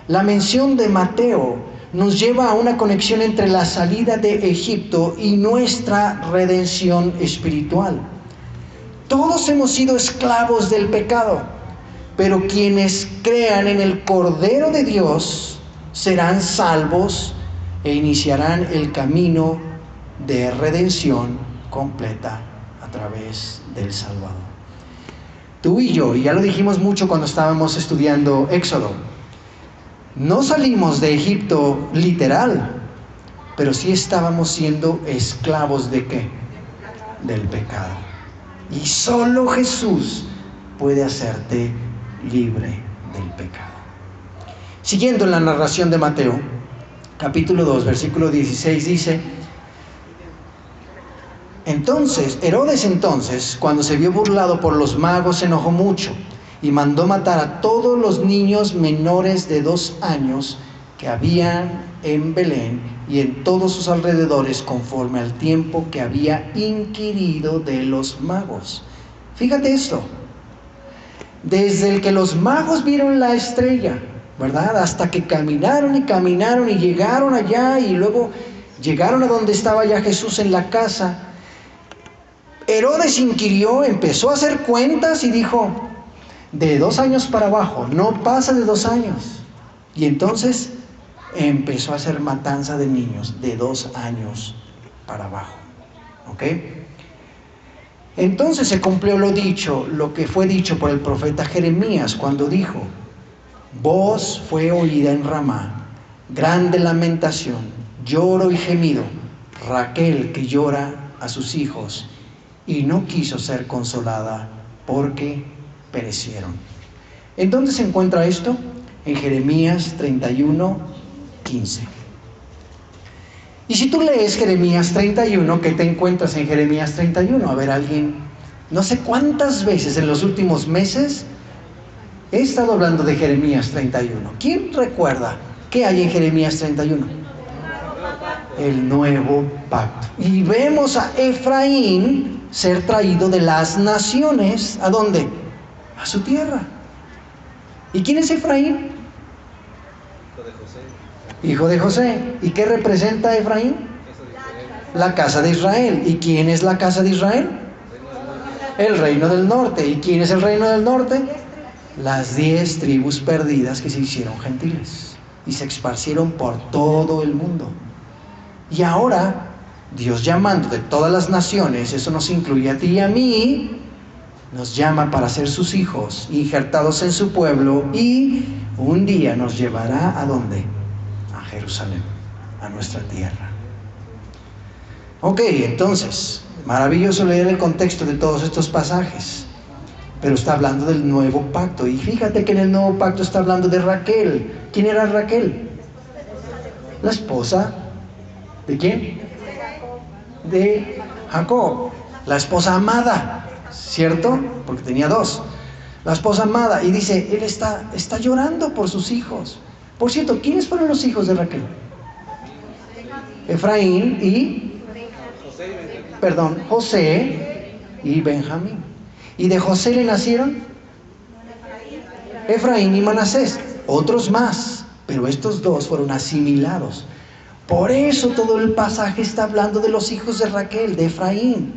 La mención de Mateo nos lleva a una conexión entre la salida de Egipto y nuestra redención espiritual. Todos hemos sido esclavos del pecado, pero quienes crean en el Cordero de Dios serán salvos e iniciarán el camino de redención completa a través del Salvador. Tú y yo, y ya lo dijimos mucho cuando estábamos estudiando Éxodo, no salimos de Egipto literal, pero sí estábamos siendo esclavos ¿de qué? Del pecado. Y solo Jesús puede hacerte libre del pecado. Siguiendo en la narración de Mateo, capítulo 2, versículo 16 dice: Herodes, cuando se vio burlado por los magos, se enojó mucho y mandó matar a todos los niños menores de 2 años que habían en Belén y en todos sus alrededores, conforme al tiempo que había inquirido de los magos. Fíjate esto, desde el que los magos vieron la estrella, ¿verdad? Hasta que caminaron y llegaron allá y luego llegaron a donde estaba ya Jesús en la casa. Herodes inquirió, empezó a hacer cuentas y dijo: de 2 años para abajo, no pasa de 2 años. Y entonces empezó a hacer matanza de niños de 2 años para abajo. ¿Ok? Entonces se cumplió lo que fue dicho por el profeta Jeremías cuando dijo: voz fue oída en Ramá, grande lamentación, lloro y gemido, Raquel que llora a sus hijos y no quiso ser consolada porque perecieron. ¿En dónde se encuentra esto? En Jeremías 31:15. Y si tú lees Jeremías 31, ¿qué te encuentras en Jeremías 31? A ver, alguien, no sé cuántas veces en los últimos meses he estado hablando de Jeremías 31. ¿Quién recuerda qué hay en Jeremías 31? El nuevo pacto. Y vemos a Efraín ser traído de las naciones, ¿a dónde? A su tierra. ¿Y quién es Efraín? Hijo de José. ¿Y qué representa Efraín? La casa de Israel. ¿Y quién es la casa de Israel? El reino del norte. ¿Y quién es el reino del norte? Las 10 tribus perdidas que se hicieron gentiles y se esparcieron por todo el mundo. Y ahora Dios, llamando de todas las naciones, eso nos incluye a ti y a mí, nos llama para ser sus hijos, injertados en su pueblo, y un día nos llevará ¿a dónde? A Jerusalén, a nuestra tierra. Ok, entonces, maravilloso leer el contexto de todos estos pasajes, pero está hablando del nuevo pacto. Y fíjate que en el nuevo pacto está hablando de Raquel. ¿Quién era Raquel? La esposa ¿de quién? De Jacob, la esposa amada, ¿cierto? Porque tenía 2. la esposa amada, y dice, él está llorando por sus hijos. Por cierto, ¿quiénes fueron los hijos de Raquel? Efraín y, José y Benjamín. Y de José le nacieron Efraín y Manasés, otros más, pero estos dos fueron asimilados. Por eso todo el pasaje está hablando de los hijos de Raquel, de Efraín,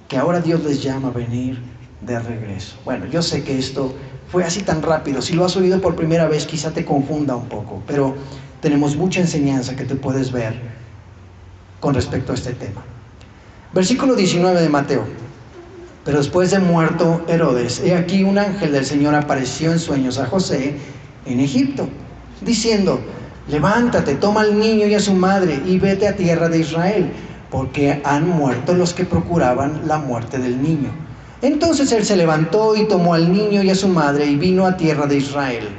que ahora Dios les llama a venir de regreso. Bueno, yo sé que esto fue así tan rápido. Si lo has oído por primera vez, quizá te confunda un poco, pero tenemos mucha enseñanza que te puedes ver con respecto a este tema. Versículo 19 de Mateo. Pero después de muerto Herodes, he aquí un ángel del Señor apareció en sueños a José en Egipto, diciendo, levántate, toma al niño y a su madre y vete a tierra de Israel, porque han muerto los que procuraban la muerte del niño. Entonces él se levantó y tomó al niño y a su madre y vino a tierra de Israel.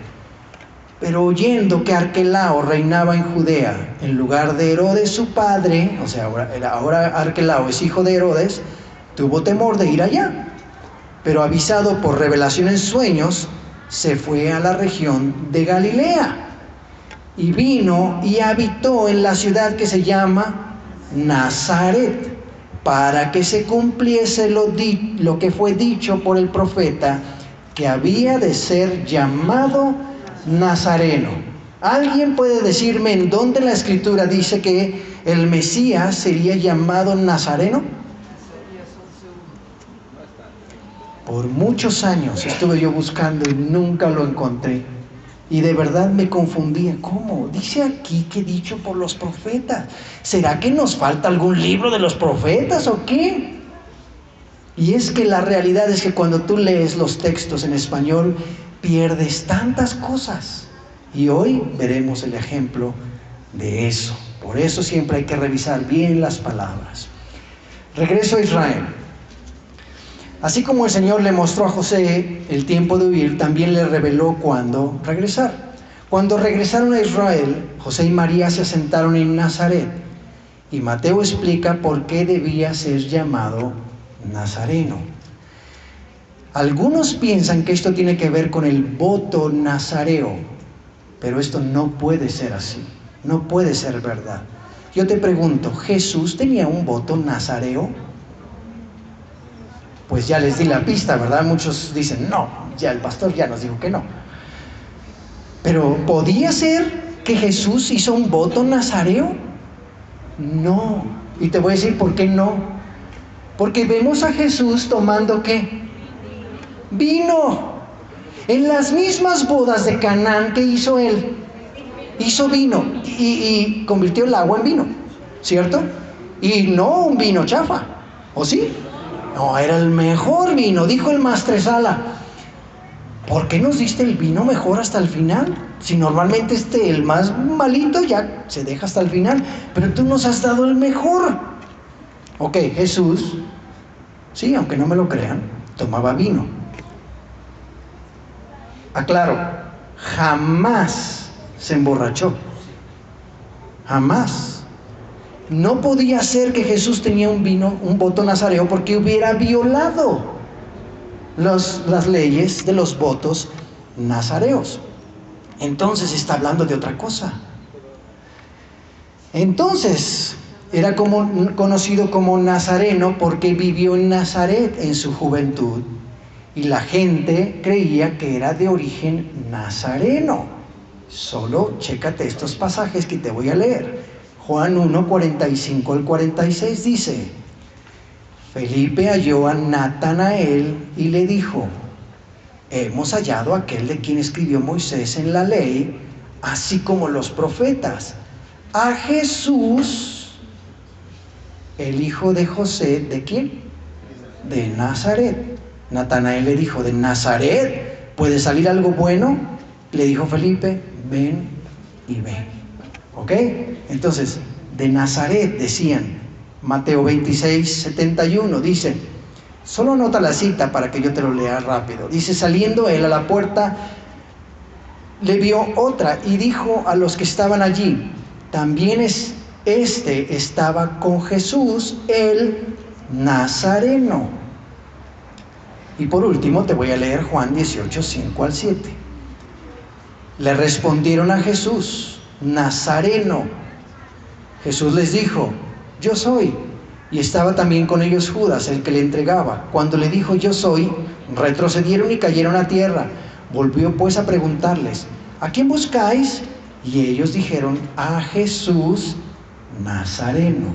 Pero oyendo que Arquelao reinaba en Judea en lugar de Herodes su padre, o sea, ahora Arquelao es hijo de Herodes, tuvo temor de ir allá. Pero avisado por revelación en sueños, se fue a la región de Galilea y vino y habitó en la ciudad que se llama Nazaret, para que se cumpliese lo que fue dicho por el profeta, que había de ser llamado Nazareno. ¿Alguien puede decirme en dónde la Escritura dice que el Mesías sería llamado Nazareno? Por muchos años estuve yo buscando y nunca lo encontré. Y de verdad me confundía. ¿Cómo? Dice aquí que dicho por los profetas. ¿Será que nos falta algún libro de los profetas o qué? Y es que la realidad es que cuando tú lees los textos en español, pierdes tantas cosas. Y hoy veremos el ejemplo de eso. Por eso siempre hay que revisar bien las palabras. Regreso a Israel. Así como el Señor le mostró a José el tiempo de huir, también le reveló cuándo regresar. Cuando regresaron a Israel, José y María se asentaron en Nazaret. Y Mateo explica por qué debía ser llamado Nazareno. Algunos piensan que esto tiene que ver con el voto nazareo, pero esto no puede ser así, no puede ser verdad. Yo te pregunto, ¿Jesús tenía un voto nazareo? Pues ya les di la pista, ¿verdad? Muchos dicen, no, ya el pastor ya nos dijo que no. Pero ¿podía ser que Jesús hizo un voto nazareo? No. Y te voy a decir por qué no. Porque vemos a Jesús tomando ¿qué? Vino. En las mismas bodas de Canaán que hizo él, hizo vino y convirtió el agua en vino, ¿cierto? Y no un vino chafa, ¿o sí? No, era el mejor vino, dijo el maestresala. ¿Por qué nos diste el vino mejor hasta el final? Si normalmente el más malito ya se deja hasta el final, pero tú nos has dado el mejor. Ok, Jesús, sí, aunque no me lo crean, tomaba vino. Aclaro, jamás se emborrachó. Jamás. No podía ser que Jesús tenía un voto nazareo porque hubiera violado las leyes de los votos nazareos. Entonces está hablando de otra cosa. Entonces era conocido como Nazareno porque vivió en Nazaret en su juventud y la gente creía que era de origen nazareno. Solo chécate estos pasajes que te voy a leer. Juan 1, 45 al 46 dice: Felipe halló a Natanael y le dijo: hemos hallado a aquel de quien escribió Moisés en la ley, así como los profetas, a Jesús, el hijo de José. ¿De quién? De Nazaret. Natanael le dijo: ¿de Nazaret puede salir algo bueno? Le dijo Felipe: ven y ve. ¿Ok? Entonces, de Nazaret decían. Mateo 26, 71 dice, solo anota la cita para que yo te lo lea rápido. Dice: saliendo él a la puerta, le vio otra y dijo a los que estaban allí: también estaba con Jesús el Nazareno. Y por último te voy a leer Juan 18, 5 al 7. Le respondieron a Jesús: Nazareno. Jesús les dijo: yo soy. Y estaba también con ellos Judas, el que le entregaba. Cuando le dijo: yo soy, retrocedieron y cayeron a tierra. Volvió pues a preguntarles: ¿a quién buscáis? Y ellos dijeron: a Jesús Nazareno.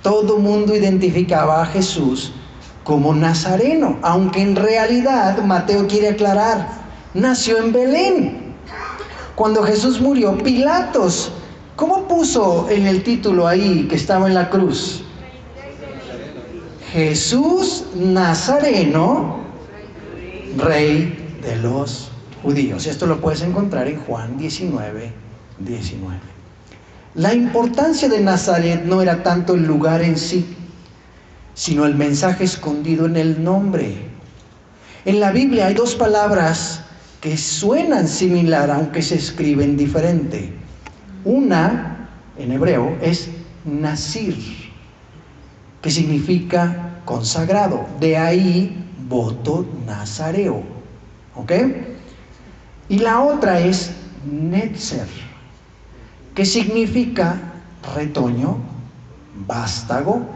Todo mundo identificaba a Jesús como Nazareno, aunque en realidad Mateo quiere aclarar: nació en Belén. Cuando Jesús murió, Pilatos, ¿cómo puso en el título ahí que estaba en la cruz? Jesús Nazareno, Rey de los judíos. Esto lo puedes encontrar en Juan 19, 19. La importancia de Nazaret no era tanto el lugar en sí, sino el mensaje escondido en el nombre. En la Biblia hay dos palabras que suenan similar, aunque se escriben diferente. Una, en hebreo, es Nazir, que significa consagrado. De ahí voto nazareo. ¿Ok? Y la otra es Netzer, que significa retoño, vástago,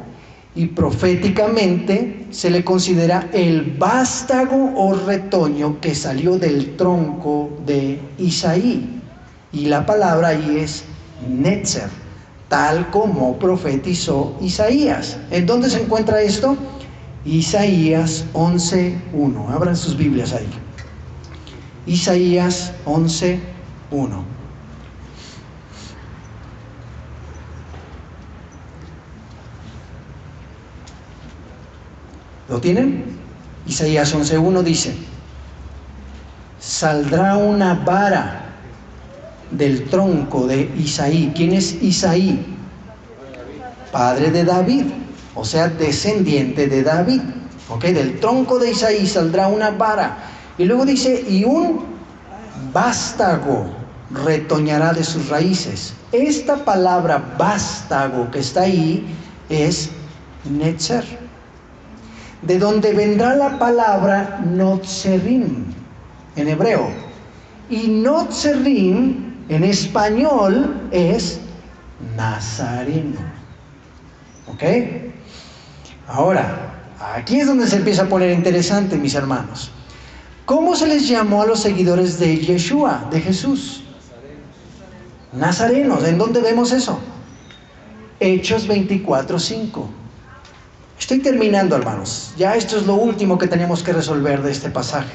y proféticamente se le considera el vástago o retoño que salió del tronco de Isaí. Y la palabra ahí es Netzer, tal como profetizó Isaías. ¿En dónde se encuentra esto? Isaías 11:1. Abran sus Biblias ahí. Isaías 11:1. ¿Lo tienen? Isaías 11:1 dice: saldrá una vara del tronco de Isaí. ¿Quién es Isaí? Padre de David, o sea, descendiente de David. ¿Ok? Del tronco de Isaí saldrá una vara. Y luego dice: y un vástago retoñará de sus raíces. Esta palabra vástago que está ahí es Netzer, de donde vendrá la palabra Notzerim en hebreo. Y Notzerim en español es Nazareno. ¿Ok? Ahora, aquí es donde se empieza a poner interesante, mis hermanos. ¿Cómo se les llamó a los seguidores de Yeshua, de Jesús? Nazarenos. ¿En dónde vemos eso? Hechos 24:5. Estoy terminando, hermanos. Ya esto es lo último que tenemos que resolver de este pasaje.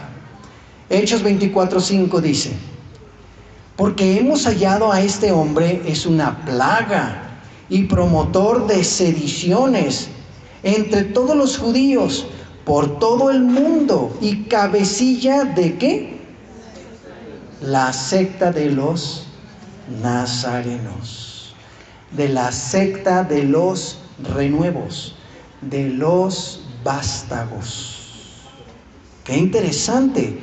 Hechos 24:5 dice: porque hemos hallado a este hombre es una plaga y promotor de sediciones entre todos los judíos por todo el mundo, y cabecilla de ¿qué? La secta de los nazarenos, de la secta de los renuevos, de los vástagos. Qué interesante.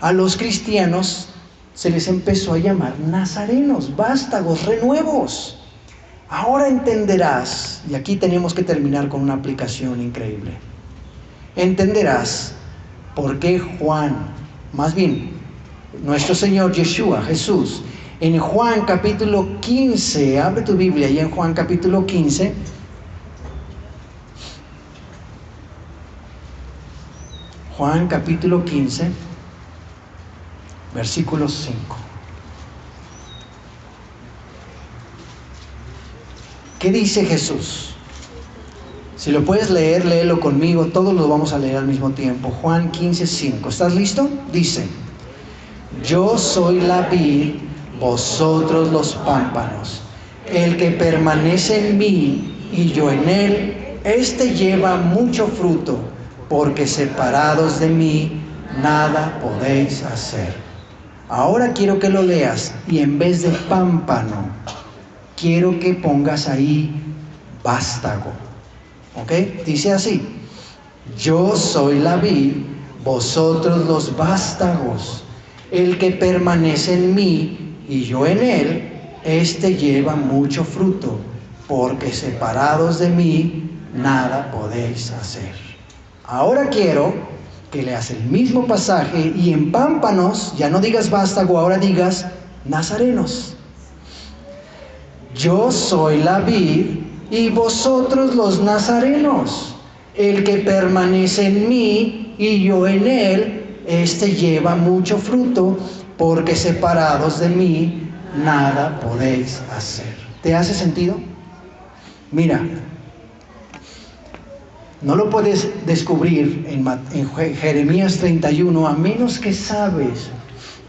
A los cristianos se les empezó a llamar nazarenos, vástagos, renuevos. Ahora entenderás, y aquí tenemos que terminar con una aplicación increíble. Entenderás por qué Juan, más bien nuestro Señor Yeshua, Jesús, en Juan capítulo 15, abre tu Biblia y en Juan capítulo 15, Juan capítulo 15, versículo 5. ¿Qué dice Jesús? Si lo puedes leer, léelo conmigo, todos lo vamos a leer al mismo tiempo. Juan 15:5. ¿Estás listo? Dice: yo soy la vid, vosotros los pámpanos. El que permanece en mí y yo en él, éste lleva mucho fruto, porque separados de mí nada podéis hacer. Ahora quiero que lo leas y en vez de pámpano, quiero que pongas ahí vástago. ¿Ok? Dice así: yo soy la vid, vosotros los vástagos. El que permanece en mí y yo en él, éste lleva mucho fruto, porque separados de mí nada podéis hacer. Ahora quiero que leas el mismo pasaje y en Pámpanos ya no digas vástago, ahora digas nazarenos. Yo soy la vid y vosotros los nazarenos. El que permanece en mí y yo en él, este lleva mucho fruto, porque separados de mí nada podéis hacer. ¿Te hace sentido? Mira, no lo puedes descubrir en Jeremías 31 a menos que sabes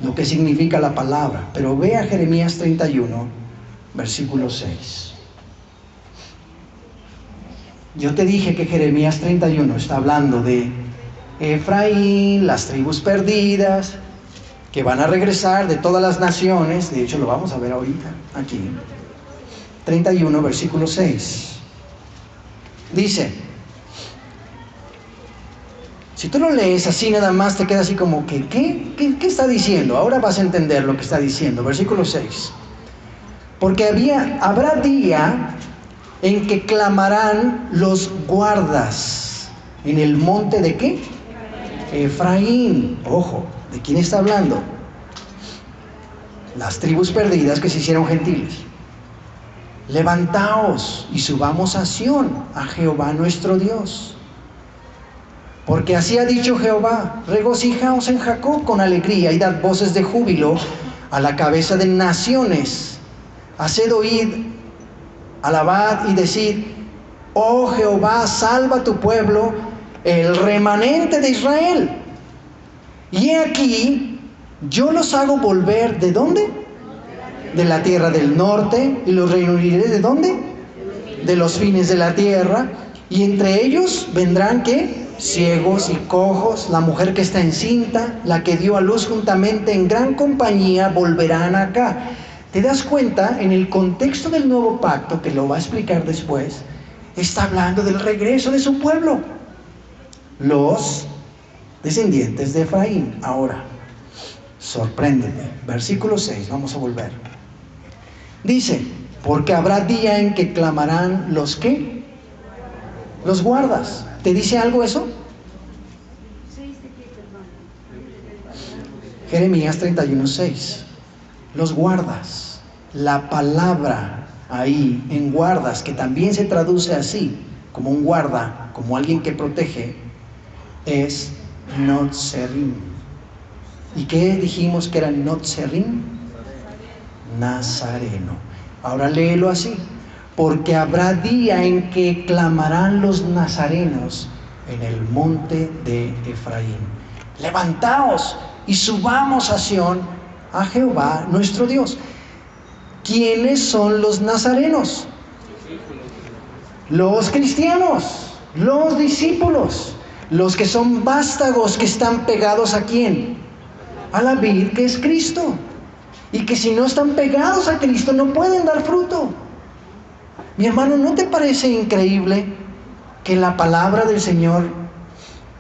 lo que significa la palabra. Pero ve a Jeremías 31, versículo 6. Yo te dije que Jeremías 31 está hablando de Efraín, las tribus perdidas, que van a regresar de todas las naciones. De hecho, lo vamos a ver ahorita, aquí. 31, versículo 6. Dice, si tú lo lees así nada más, te queda así como que, ¿qué está diciendo? Ahora vas a entender lo que está diciendo. Versículo 6. Porque habrá día en que clamarán los guardas en el monte de ¿qué? Efraín. Ojo, ¿de quién está hablando? Las tribus perdidas que se hicieron gentiles. Levantaos y subamos a Sión, a Jehová nuestro Dios. Porque así ha dicho Jehová: regocijaos en Jacob con alegría y dad voces de júbilo a la cabeza de naciones. Haced oír, alabad y decid: oh Jehová, salva a tu pueblo, el remanente de Israel. Y he aquí, yo los hago volver, ¿de dónde? De la tierra del norte, y los reuniré, ¿de dónde? De los fines de la tierra, y entre ellos vendrán, ¿qué? Ciegos y cojos, la mujer que está encinta, la que dio a luz juntamente en gran compañía, volverán acá. ¿Te das cuenta? En el contexto del nuevo pacto, que lo va a explicar después, está hablando del regreso de su pueblo, los descendientes de Efraín. Ahora, sorpréndete. Versículo 6, vamos a volver. Dice, porque habrá día en que clamarán los ¿qué? Los guardas. ¿Te dice algo eso? Jeremías 31:6. Los guardas. La palabra ahí en guardas, que también se traduce así, como un guarda, como alguien que protege, es Notzerim. ¿Y qué dijimos que era Notzerim? Nazareno. Ahora léelo así: porque habrá día en que clamarán los nazarenos en el monte de Efraín. Levantaos y subamos a Sión, a Jehová nuestro Dios. ¿Quiénes son los nazarenos? Los cristianos, los discípulos, los que son vástagos, que están pegados ¿a quién? A la vid, que es Cristo. Y que si no están pegados a Cristo no pueden dar fruto. Mi hermano, ¿no te parece increíble que la palabra del Señor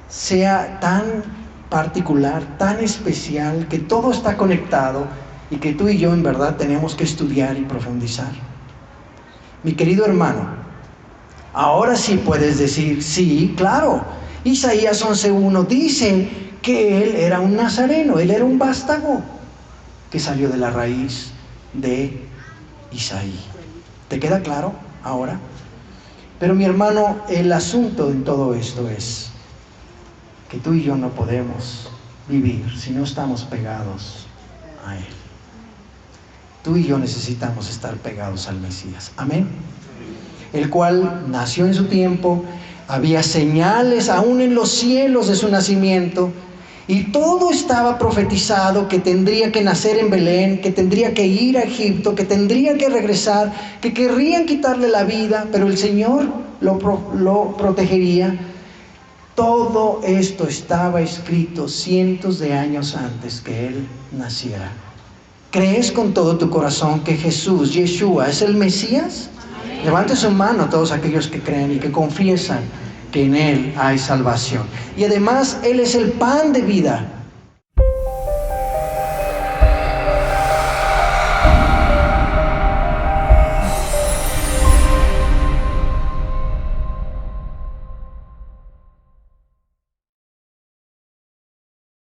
sea tan particular, tan especial, que todo está conectado y que tú y yo en verdad tenemos que estudiar y profundizar? Mi querido hermano, ahora sí puedes decir, sí, claro, Isaías 11:1 dice que él era un nazareno, él era un vástago que salió de la raíz de Isaí. ¿Te queda claro ahora? Pero mi hermano, el asunto en todo esto es que tú y yo no podemos vivir si no estamos pegados a Él. Tú y yo necesitamos estar pegados al Mesías. Amén. El cual nació en su tiempo, había señales aún en los cielos de su nacimiento, y todo estaba profetizado, que tendría que nacer en Belén, que tendría que ir a Egipto, que tendría que regresar, que querrían quitarle la vida, pero el Señor lo protegería. Todo esto estaba escrito cientos de años antes que Él naciera. ¿Crees con todo tu corazón que Jesús, Yeshua, es el Mesías? Amén. Levante su mano todos aquellos que creen y que confiesan que en Él hay salvación. Y además Él es el pan de vida.